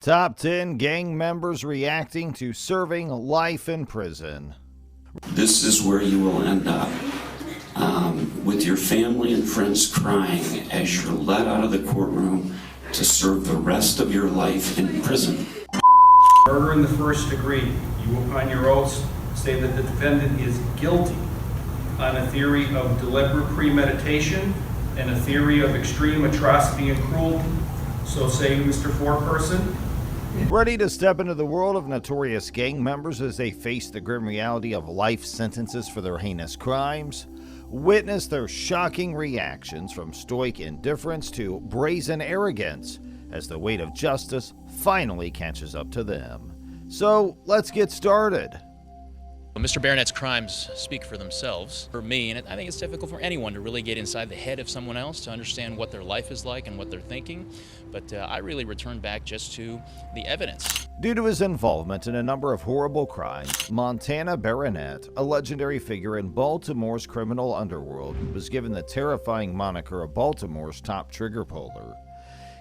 Top 10 gang members reacting to serving life in prison. This is where you will end up, with your family and friends crying as you're let out of the courtroom to serve the rest of your life in prison. Murder in the first degree. You, upon your oaths, say that the defendant is guilty on a theory of deliberate premeditation and a theory of extreme atrocity and cruelty. So say, Mr. Foreperson. Ready to step into the world of notorious gang members as they face the grim reality of life sentences for their heinous crimes? Witness their shocking reactions from stoic indifference to brazen arrogance as the weight of justice finally catches up to them. So let's get started. Mr. Barrenett's crimes speak for themselves. For me, and I think it's difficult for anyone to really get inside the head of someone else to understand what their life is like and what they're thinking, but I really return back just to the evidence. Due to his involvement in a number of horrible crimes, Montana Barrenett, a legendary figure in Baltimore's criminal underworld, was given the terrifying moniker of Baltimore's top trigger puller.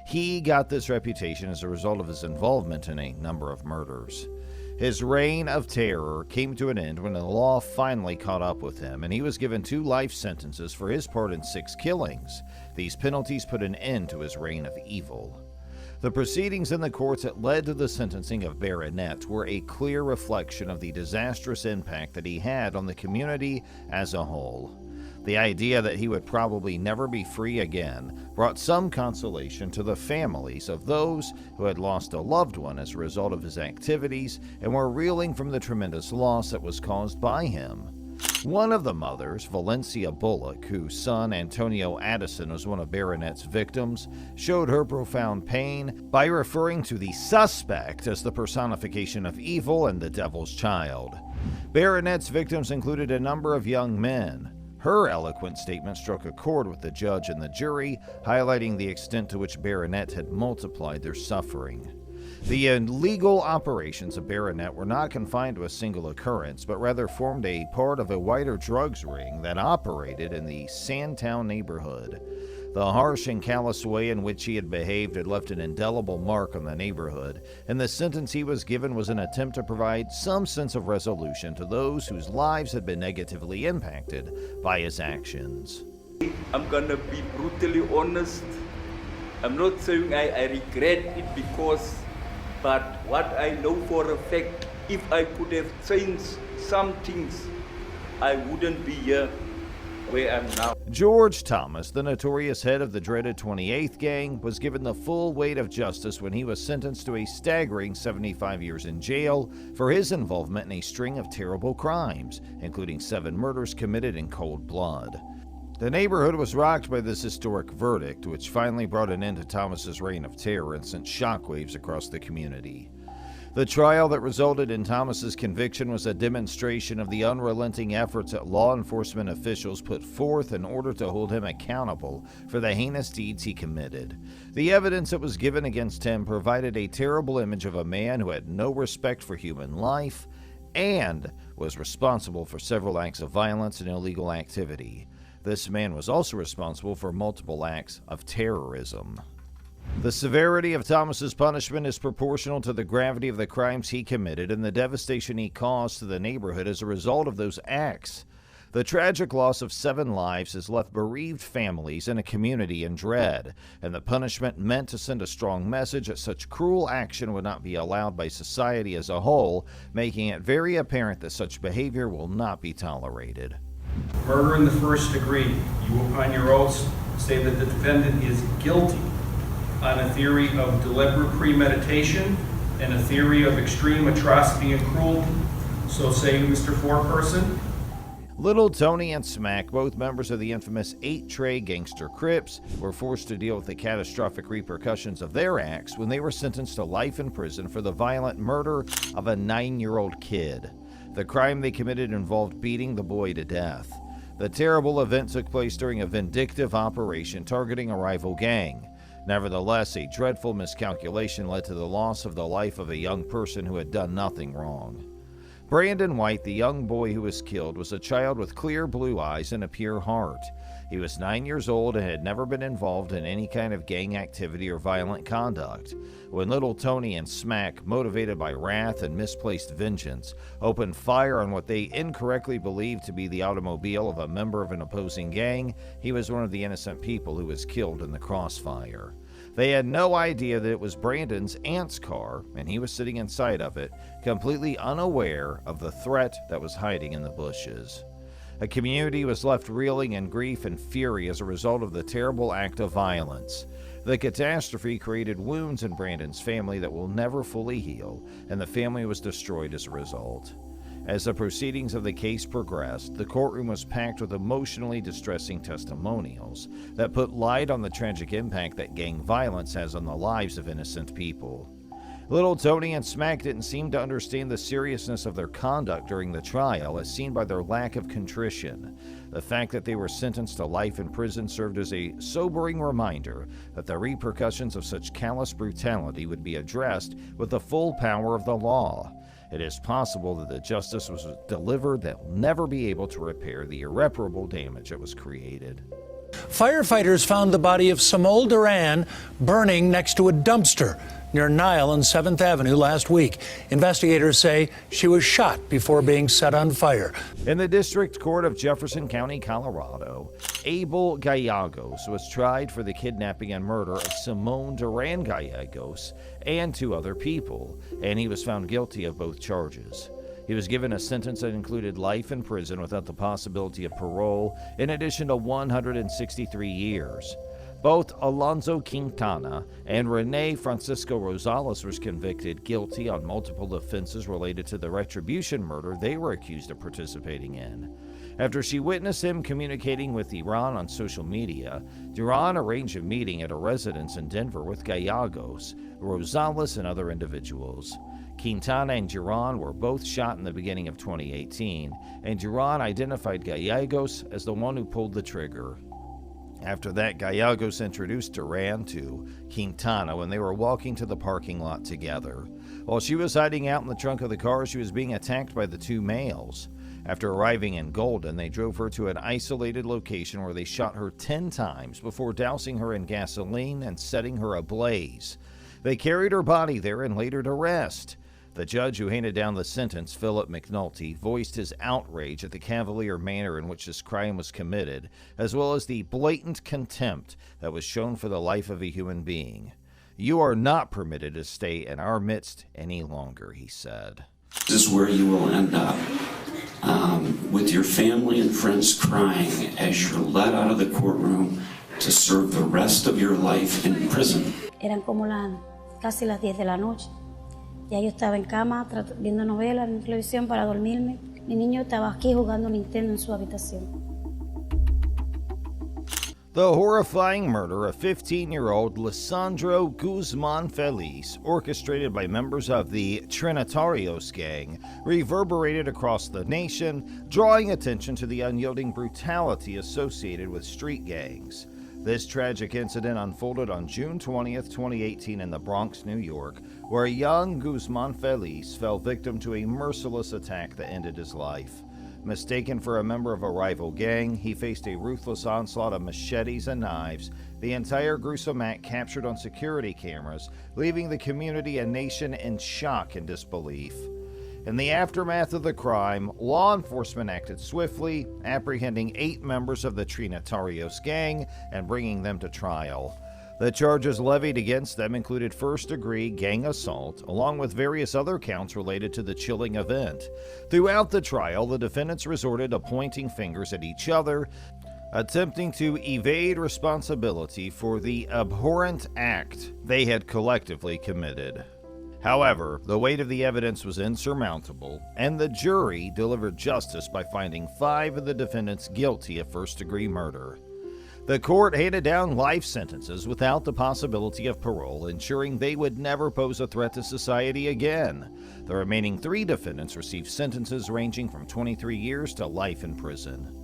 He got this reputation as a result of his involvement in a number of murders. His reign of terror came to an end when the law finally caught up with him, and he was given 2 life sentences for his part in 6 killings. These penalties put an end to his reign of evil. The proceedings in the courts that led to the sentencing of Barrenett were a clear reflection of the disastrous impact that he had on the community as a whole. The idea that he would probably never be free again brought some consolation to the families of those who had lost a loved one as a result of his activities and were reeling from the tremendous loss that was caused by him. One of the mothers, Valencia Bullock, whose son Antonio Addison was one of Barrenett's victims, showed her profound pain by referring to the suspect as the personification of evil and the devil's child. Barrenett's victims included a number of young men. Her eloquent statement struck a chord with the judge and the jury, highlighting the extent to which Barrenett had multiplied their suffering. The illegal operations of Barrenett were not confined to a single occurrence, but rather formed a part of a wider drugs ring that operated in the Sandtown neighborhood. The harsh and callous way in which he had behaved had left an indelible mark on the neighborhood, and the sentence he was given was an attempt to provide some sense of resolution to those whose lives had been negatively impacted by his actions. I'm gonna be brutally honest. I'm not saying I regret it but what I know for a fact, if I could have changed some things, I wouldn't be here where I'm now. George Thomas, the notorious head of the dreaded 28th Gang, was given the full weight of justice when he was sentenced to a staggering 75 years in jail for his involvement in a string of terrible crimes, including 7 murders committed in cold blood. The neighborhood was rocked by this historic verdict, which finally brought an end to Thomas's reign of terror and sent shockwaves across the community. The trial that resulted in Thomas's conviction was a demonstration of the unrelenting efforts that law enforcement officials put forth in order to hold him accountable for the heinous deeds he committed. The evidence that was given against him provided a terrible image of a man who had no respect for human life and was responsible for several acts of violence and illegal activity. This man was also responsible for multiple acts of terrorism. The severity of Thomas's punishment is proportional to the gravity of the crimes he committed and the devastation he caused to the neighborhood as a result of those acts. The tragic loss of 7 lives has left bereaved families and a community in dread, and the punishment meant to send a strong message that such cruel action would not be allowed by society as a whole, making it very apparent that such behavior will not be tolerated. Murder in the first degree. You, upon your oaths, say that the defendant is guilty on a theory of deliberate premeditation and a theory of extreme atrocity and cruelty. So say, Mr. Foreperson. Little Tony and Smack, both members of the infamous 8 Trey Gangster Crips, were forced to deal with the catastrophic repercussions of their acts when they were sentenced to life in prison for the violent murder of a 9-year-old kid. The crime they committed involved beating the boy to death. The terrible event took place during a vindictive operation targeting a rival gang. Nevertheless, a dreadful miscalculation led to the loss of the life of a young person who had done nothing wrong. Brandon White, the young boy who was killed, was a child with clear blue eyes and a pure heart. He was 9 years old and had never been involved in any kind of gang activity or violent conduct. When Little Tony and Smack, motivated by wrath and misplaced vengeance, opened fire on what they incorrectly believed to be the automobile of a member of an opposing gang, he was one of the innocent people who was killed in the crossfire. They had no idea that it was Brandon's aunt's car, and he was sitting inside of it, completely unaware of the threat that was hiding in the bushes. A community was left reeling in grief and fury as a result of the terrible act of violence. The catastrophe created wounds in Brandon's family that will never fully heal, and the family was destroyed as a result. As the proceedings of the case progressed, the courtroom was packed with emotionally distressing testimonials that put light on the tragic impact that gang violence has on the lives of innocent people. Little Tony and Smack didn't seem to understand the seriousness of their conduct during the trial, as seen by their lack of contrition. The fact that they were sentenced to life in prison served as a sobering reminder that the repercussions of such callous brutality would be addressed with the full power of the law. It is possible that the justice was delivered that will never be able to repair the irreparable damage that was created. Firefighters found the body of Samol Duran burning next to a dumpster near Nile and 7th Avenue last week. Investigators say she was shot before being set on fire. In the District Court of Jefferson County, Colorado, Abel Gallegos was tried for the kidnapping and murder of Simone Duran Gallegos and 2 other people, and he was found guilty of both charges. He was given a sentence that included life in prison without the possibility of parole, in addition to 163 years. Both Alonzo Quintana and Rene Francisco Rosales were convicted guilty on multiple offenses related to the retribution murder they were accused of participating in. After she witnessed him communicating with Iran on social media, Duran arranged a meeting at a residence in Denver with Gallegos, Rosales, and other individuals. Quintana and Duran were both shot in the beginning of 2018, and Duran identified Gallegos as the one who pulled the trigger. After that, Gallegos introduced Duran to Quintana when they were walking to the parking lot together. While she was hiding out in the trunk of the car, she was being attacked by the 2 males. After arriving in Golden, they drove her to an isolated location where they shot her 10 times before dousing her in gasoline and setting her ablaze. They carried her body there and laid her to rest. The judge who handed down the sentence, Philip McNulty, voiced his outrage at the cavalier manner in which this crime was committed, as well as the blatant contempt that was shown for the life of a human being. "You are not permitted to stay in our midst any longer," he said. This is where you will end up, with your family and friends crying as you're let out of the courtroom to serve the rest of your life in prison. Eran como casi las 10 de la noche. Ya yo estaba en cama viendo novelas en televisión para dormirme. Mi niño estaba aquí jugando Nintendo en su habitación. The horrifying murder of 15-year-old Lisandro Guzman Feliz, orchestrated by members of the Trinitarios gang, reverberated across the nation, drawing attention to the unyielding brutality associated with street gangs. This tragic incident unfolded on June 20th, 2018 in the Bronx, New York, where young Guzman Feliz fell victim to a merciless attack that ended his life. Mistaken for a member of a rival gang, he faced a ruthless onslaught of machetes and knives, the entire gruesome act captured on security cameras, leaving the community and nation in shock and disbelief. In the aftermath of the crime, law enforcement acted swiftly, apprehending 8 members of the Trinitarios gang and bringing them to trial. The charges levied against them included first-degree gang assault, along with various other counts related to the chilling event. Throughout the trial, the defendants resorted to pointing fingers at each other, attempting to evade responsibility for the abhorrent act they had collectively committed. However, the weight of the evidence was insurmountable, and the jury delivered justice by finding 5 of the defendants guilty of first-degree murder. The court handed down life sentences without the possibility of parole, ensuring they would never pose a threat to society again. The remaining 3 defendants received sentences ranging from 23 years to life in prison.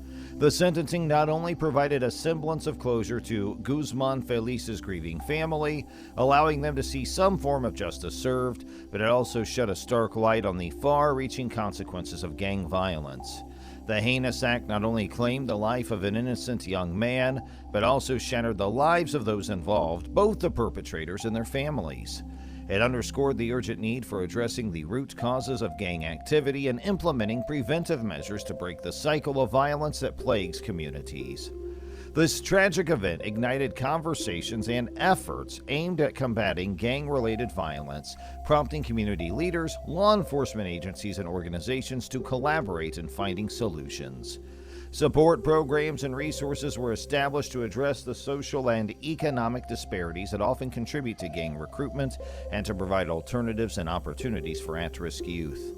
The sentencing not only provided a semblance of closure to Guzman Felice's grieving family, allowing them to see some form of justice served, but it also shed a stark light on the far-reaching consequences of gang violence. The heinous act not only claimed the life of an innocent young man, but also shattered the lives of those involved, both the perpetrators and their families. It underscored the urgent need for addressing the root causes of gang activity and implementing preventive measures to break the cycle of violence that plagues communities. This tragic event ignited conversations and efforts aimed at combating gang-related violence, prompting community leaders, law enforcement agencies, and organizations to collaborate in finding solutions. Support programs and resources were established to address the social and economic disparities that often contribute to gang recruitment and to provide alternatives and opportunities for at-risk youth.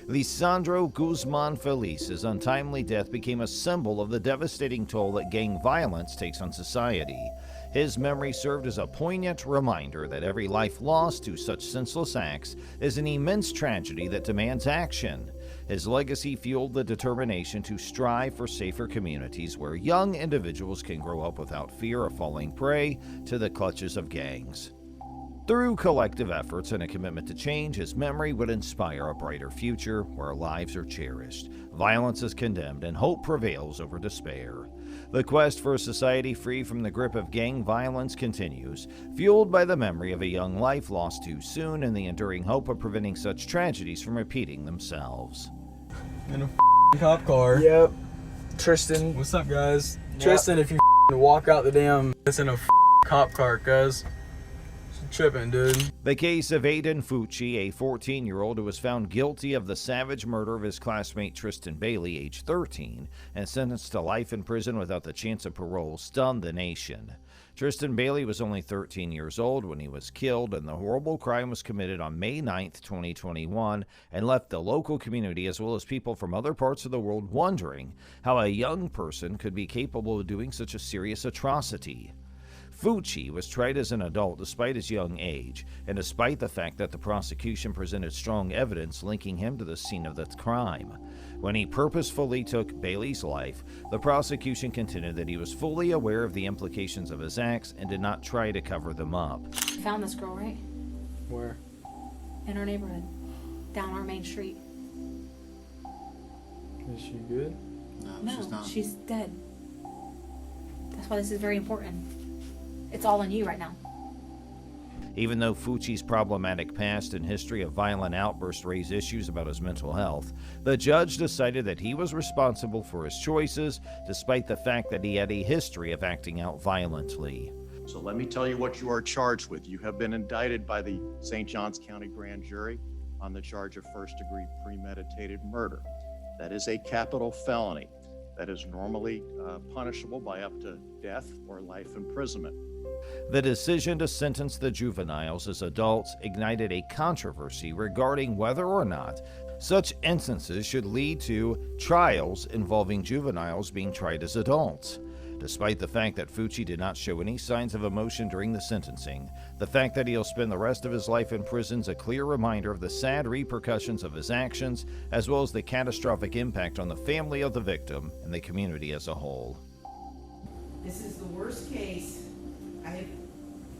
Lisandro Guzman Felice's untimely death became a symbol of the devastating toll that gang violence takes on society. His memory served as a poignant reminder that every life lost to such senseless acts is an immense tragedy that demands action. His legacy fueled the determination to strive for safer communities where young individuals can grow up without fear of falling prey to the clutches of gangs. Through collective efforts and a commitment to change, his memory would inspire a brighter future where lives are cherished, violence is condemned, and hope prevails over despair. The quest for a society free from the grip of gang violence continues, fueled by the memory of a young life lost too soon and the enduring hope of preventing such tragedies from repeating themselves. In a cop car. Yep. Tristan. What's up, guys? Yep. Tristan, if you walk out the damn, it's in a cop car, cuz. Tripping, dude. The case of Aiden Fucci, a 14-year-old who was found guilty of the savage murder of his classmate Tristan Bailey, age 13, and sentenced to life in prison without the chance of parole, stunned the nation. Tristan Bailey was only 13 years old when he was killed, and the horrible crime was committed on May 9, 2021, and left the local community as well as people from other parts of the world wondering how a young person could be capable of doing such a serious atrocity. Fucci was tried as an adult despite his young age, and despite the fact that the prosecution presented strong evidence linking him to the scene of the crime. When he purposefully took Bailey's life, the prosecution contended that he was fully aware of the implications of his acts and did not try to cover them up. You found this girl, right? Where? In our neighborhood. Down our main street. Is she good? No, she's dead. That's why this is very important. It's all on you right now. Even though Fucci's problematic past and history of violent outbursts raised issues about his mental health, the judge decided that he was responsible for his choices, despite the fact that he had a history of acting out violently. So let me tell you what you are charged with. You have been indicted by the St. Johns County Grand Jury on the charge of first-degree premeditated murder. That is a capital felony that is normally punishable by up to death or life imprisonment. The decision to sentence the juveniles as adults ignited a controversy regarding whether or not such instances should lead to trials involving juveniles being tried as adults. Despite the fact that Fucci did not show any signs of emotion during the sentencing, the fact that he'll spend the rest of his life in prison is a clear reminder of the sad repercussions of his actions, as well as the catastrophic impact on the family of the victim and the community as a whole. This is the worst case I have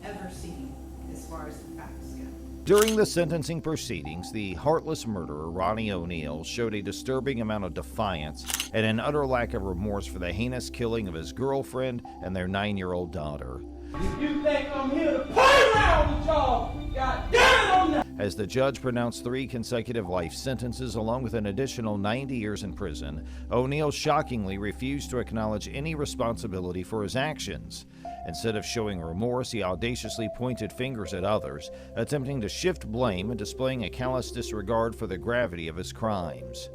ever seen as far as the facts go. During the sentencing proceedings, the heartless murderer, Ronnie O'Neal, showed a disturbing amount of defiance and an utter lack of remorse for the heinous killing of his girlfriend and their 9-year-old daughter. If you think I'm here to play around with y'all, God damn it, I'm not. As the judge pronounced 3 consecutive life sentences along with an additional 90 years in prison, O'Neal shockingly refused to acknowledge any responsibility for his actions. Instead of showing remorse, he audaciously pointed fingers at others, attempting to shift blame and displaying a callous disregard for the gravity of his crimes.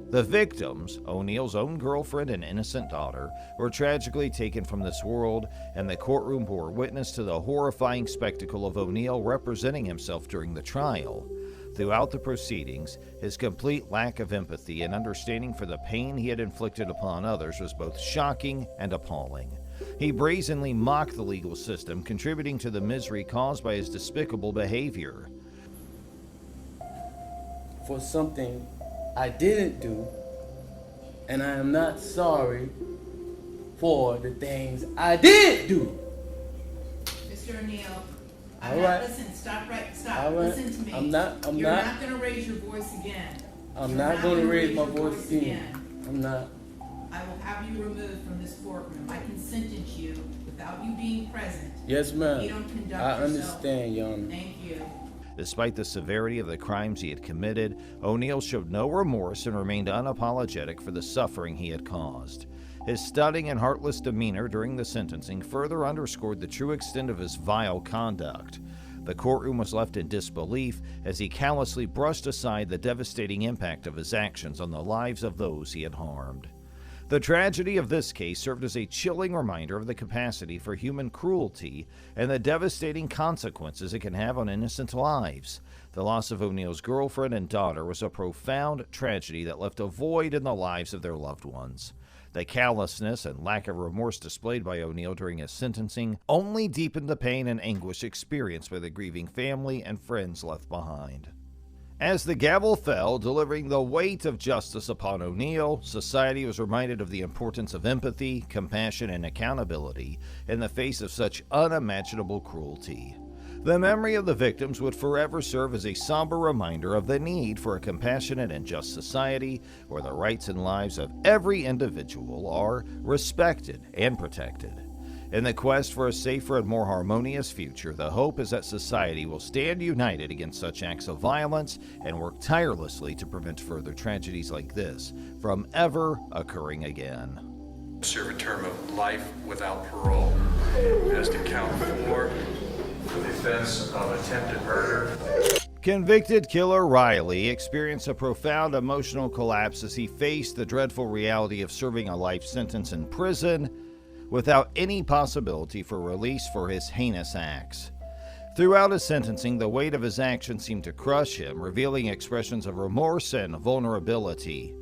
The victims, O'Neal's own girlfriend and innocent daughter, were tragically taken from this world, and the courtroom bore witness to the horrifying spectacle of O'Neal representing himself during the trial. Throughout the proceedings, his complete lack of empathy and understanding for the pain he had inflicted upon others was both shocking and appalling. He brazenly mocked the legal system, contributing to the misery caused by his despicable behavior. For something I didn't do, and I am not sorry for the things I did do. Mr. O'Neill, All I'm right. not, listen, stop right, stop, All right. listen to me. I'm not You're not gonna raise your voice again. I'm You're not going to raise my your voice again. I'm not. I will have you removed from this courtroom. I can sentence you without you being present. Yes, ma'am. You don't conduct I yourself. understand, Your Honor. Thank you. Despite the severity of the crimes he had committed, O'Neill showed no remorse and remained unapologetic for the suffering he had caused. His stunning and heartless demeanor during the sentencing further underscored the true extent of his vile conduct. The courtroom was left in disbelief as he callously brushed aside the devastating impact of his actions on the lives of those he had harmed. The tragedy of this case served as a chilling reminder of the capacity for human cruelty and the devastating consequences it can have on innocent lives. The loss of O'Neill's girlfriend and daughter was a profound tragedy that left a void in the lives of their loved ones. The callousness and lack of remorse displayed by O'Neill during his sentencing only deepened the pain and anguish experienced by the grieving family and friends left behind. As the gavel fell, delivering the weight of justice upon O'Neill, society was reminded of the importance of empathy, compassion, and accountability in the face of such unimaginable cruelty. The memory of the victims would forever serve as a somber reminder of the need for a compassionate and just society where the rights and lives of every individual are respected and protected. In the quest for a safer and more harmonious future, the hope is that society will stand united against such acts of violence and work tirelessly to prevent further tragedies like this from ever occurring again. Serve a term of life without parole. As to count 4, for the offense of attempted murder. Convicted killer Riley experienced a profound emotional collapse as he faced the dreadful reality of serving a life sentence in prison without any possibility for release for his heinous acts. Throughout his sentencing, the weight of his actions seemed to crush him, revealing expressions of remorse and vulnerability.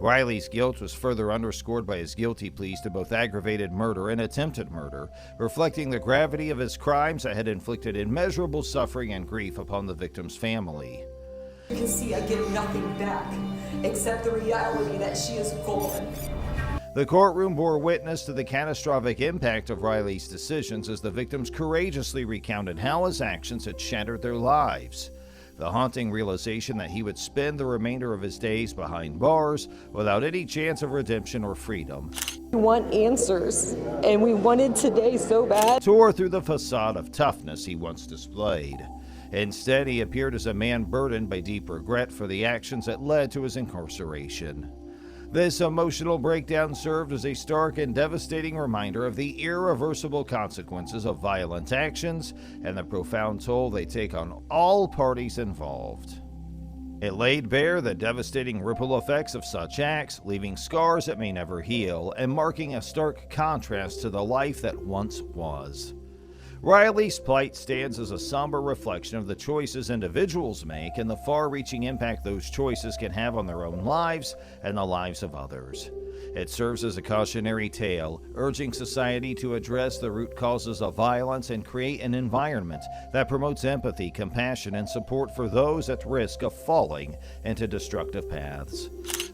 Riley's guilt was further underscored by his guilty pleas to both aggravated murder and attempted murder, reflecting the gravity of his crimes that had inflicted immeasurable suffering and grief upon the victim's family. You can see I get nothing back, except the reality that she is gone. The courtroom bore witness to the catastrophic impact of Riley's decisions as the victims courageously recounted how his actions had shattered their lives. The haunting realization that he would spend the remainder of his days behind bars without any chance of redemption or freedom. We want answers, and we wanted today so bad. Tore through the facade of toughness he once displayed. Instead, he appeared as a man burdened by deep regret for the actions that led to his incarceration. This emotional breakdown served as a stark and devastating reminder of the irreversible consequences of violent actions and the profound toll they take on all parties involved. It laid bare the devastating ripple effects of such acts, leaving scars that may never heal and marking a stark contrast to the life that once was. Riley's plight stands as a somber reflection of the choices individuals make and the far-reaching impact those choices can have on their own lives and the lives of others. It serves as a cautionary tale, urging society to address the root causes of violence and create an environment that promotes empathy, compassion, and support for those at risk of falling into destructive paths.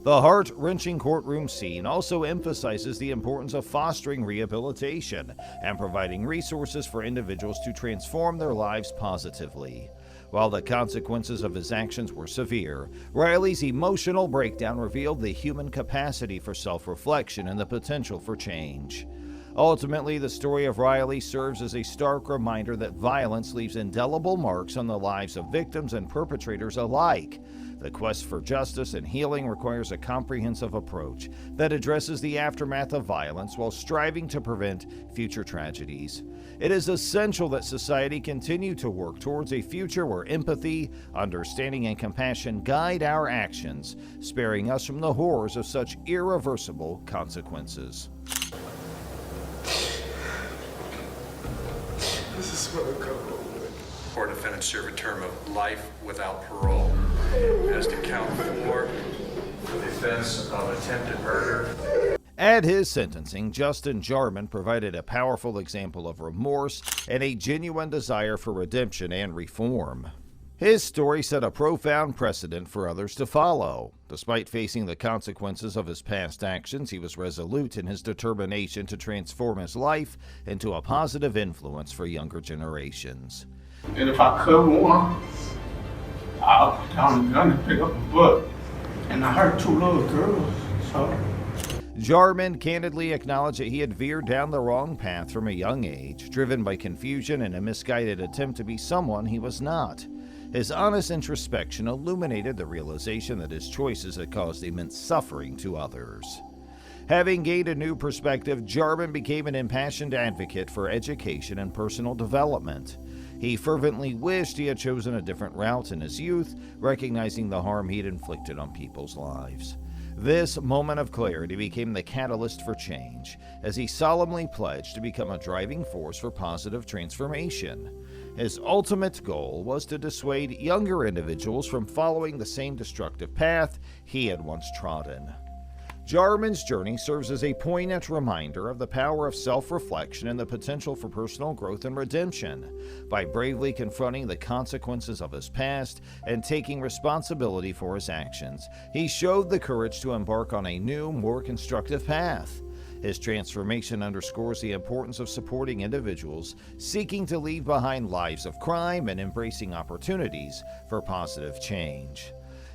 The heart-wrenching courtroom scene also emphasizes the importance of fostering rehabilitation and providing resources for individuals to transform their lives positively. While the consequences of his actions were severe, Riley's emotional breakdown revealed the human capacity for self-reflection and the potential for change. Ultimately, the story of Riley serves as a stark reminder that violence leaves indelible marks on the lives of victims and perpetrators alike. The quest for justice and healing requires a comprehensive approach that addresses the aftermath of violence while striving to prevent future tragedies. It is essential that society continue to work towards a future where empathy, understanding, and compassion guide our actions, sparing us from the horrors of such irreversible consequences. This is what I come Four defendants serve a term of life without parole. As to count 4, for the offense of attempted murder. At his sentencing, Justin Jarman provided a powerful example of remorse and a genuine desire for redemption and reform. His story set a profound precedent for others to follow. Despite facing the consequences of his past actions, he was resolute in his determination to transform his life into a positive influence for younger generations. And if I could one, I'll put down the gun and pick up a book. And I heard 2 little girls, so... Jarman candidly acknowledged that he had veered down the wrong path from a young age, driven by confusion and a misguided attempt to be someone he was not. His honest introspection illuminated the realization that his choices had caused immense suffering to others. Having gained a new perspective, Jarman became an impassioned advocate for education and personal development. He fervently wished he had chosen a different route in his youth, recognizing the harm he'd inflicted on people's lives. This moment of clarity became the catalyst for change, as he solemnly pledged to become a driving force for positive transformation. His ultimate goal was to dissuade younger individuals from following the same destructive path he had once trodden. Jarman's journey serves as a poignant reminder of the power of self-reflection and the potential for personal growth and redemption. By bravely confronting the consequences of his past and taking responsibility for his actions, he showed the courage to embark on a new, more constructive path. His transformation underscores the importance of supporting individuals seeking to leave behind lives of crime and embracing opportunities for positive change.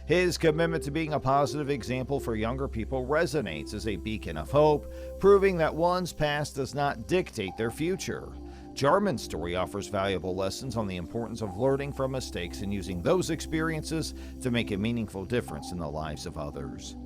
His commitment to being a positive example for younger people resonates as a beacon of hope, proving that one's past does not dictate their future. Jarman's story offers valuable lessons on the importance of learning from mistakes and using those experiences to make a meaningful difference in the lives of others.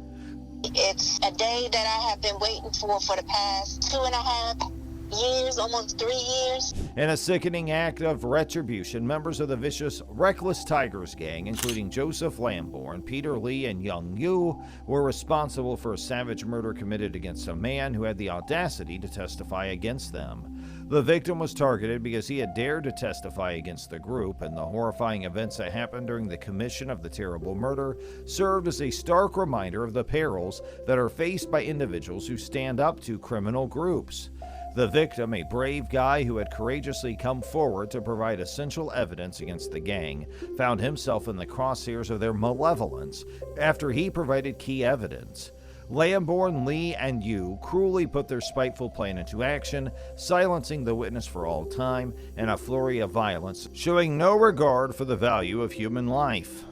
It's a day that I have been waiting for the past 2.5 years, almost 3 years. In a sickening act of retribution, members of the vicious Reckless Tigers gang, including Joseph Lamborn, Peter Lee, and Young Yu, were responsible for a savage murder committed against a man who had the audacity to testify against them. The victim was targeted because he had dared to testify against the group, and the horrifying events that happened during the commission of the terrible murder served as a stark reminder of the perils that are faced by individuals who stand up to criminal groups. The victim, a brave guy who had courageously come forward to provide essential evidence against the gang, found himself in the crosshairs of their malevolence after he provided key evidence. Lamborn, Lee, and Yu cruelly put their spiteful plan into action, silencing the witness for all time in a flurry of violence, showing no regard for the value of human life.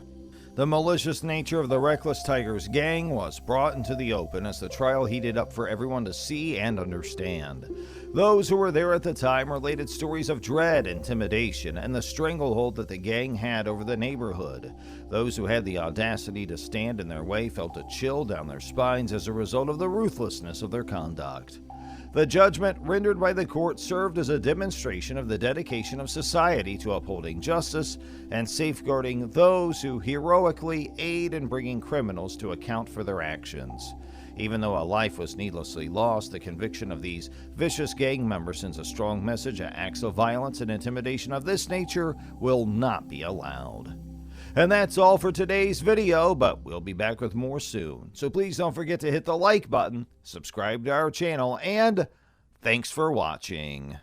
The malicious nature of the Reckless Tigers gang was brought into the open as the trial heated up for everyone to see and understand. Those who were there at the time related stories of dread, intimidation, and the stranglehold that the gang had over the neighborhood. Those who had the audacity to stand in their way felt a chill down their spines as a result of the ruthlessness of their conduct. The judgment rendered by the court served as a demonstration of the dedication of society to upholding justice and safeguarding those who heroically aid in bringing criminals to account for their actions. Even though a life was needlessly lost, the conviction of these vicious gang members sends a strong message that acts of violence and intimidation of this nature will not be allowed. And that's all for today's video, but we'll be back with more soon. So please don't forget to hit the like button, subscribe to our channel, and thanks for watching.